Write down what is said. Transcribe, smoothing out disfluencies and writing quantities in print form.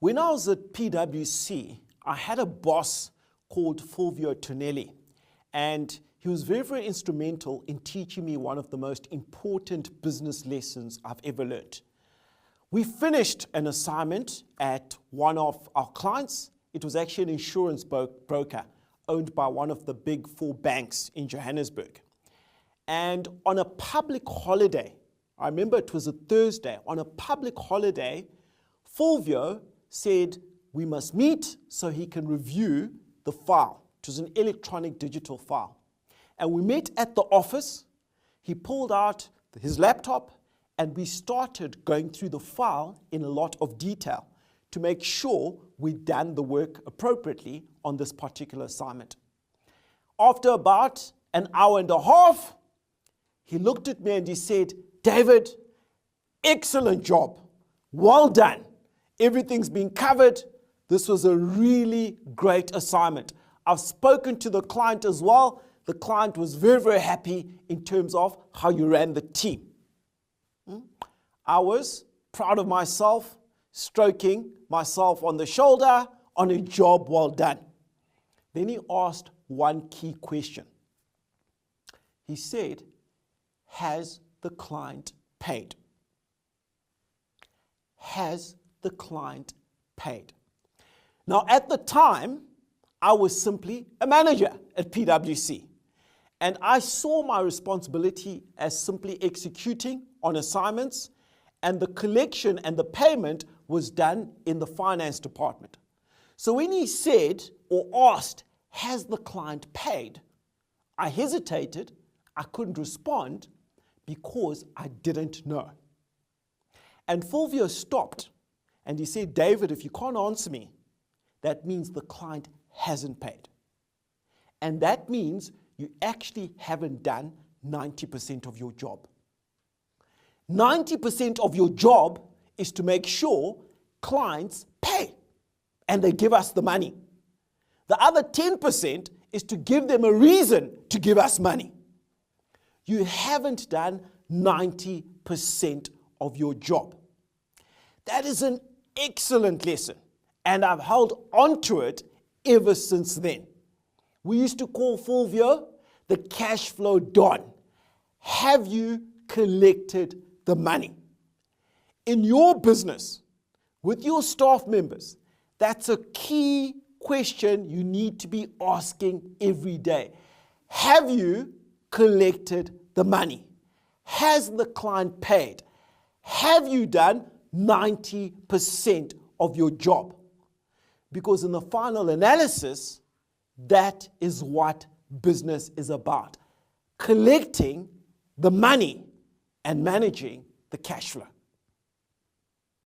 When I was at PwC, I had a boss called Fulvio Tonelli, and he was very, very instrumental in teaching me one of the most important business lessons I've ever learned. We finished an assignment at one of our clients. It was actually an insurance broker owned by one of the big 4 banks in Johannesburg. And on a public holiday, I remember it was a Thursday, on a public holiday, Fulvio said we must meet so he can review the file. It was an electronic digital file. And we met at the office. He pulled out his laptop and we started going through the file in a lot of detail to make sure we'd done the work appropriately on this particular assignment. After about an hour and a half, he looked at me and he said, "David, excellent job. Well done. Everything's been covered. This was a really great assignment. I've spoken to the client as well. The client was very, very happy in terms of how you ran the team." I was proud of myself, stroking myself on the shoulder on a job well done. Then he asked one key question. He said, "Has the client paid? Has the client paid?" Now, at the time, I was simply a manager at PwC. And I saw my responsibility as simply executing on assignments, and the collection and the payment was done in the finance department. So when he said or asked, "Has the client paid?" I hesitated. I couldn't respond because I didn't know. And Fulvio stopped and he said, "David, if you can't answer me, that means the client hasn't paid. And that means you actually haven't done 90% of your job. 90% of your job is to make sure clients pay and they give us the money. The other 10% is to give them a reason to give us money. You haven't done 90% of your job." That is an excellent lesson, and I've held on to it ever since then. We used to call Fulvio the cash flow Don. Have you collected the money? In your business, with your staff members, that's a key question you need to be asking every day. Have you collected the money? Has the client paid? Have you done 90% of your job? Because in the final analysis, that is what business is about. Collecting the money and managing the cash flow.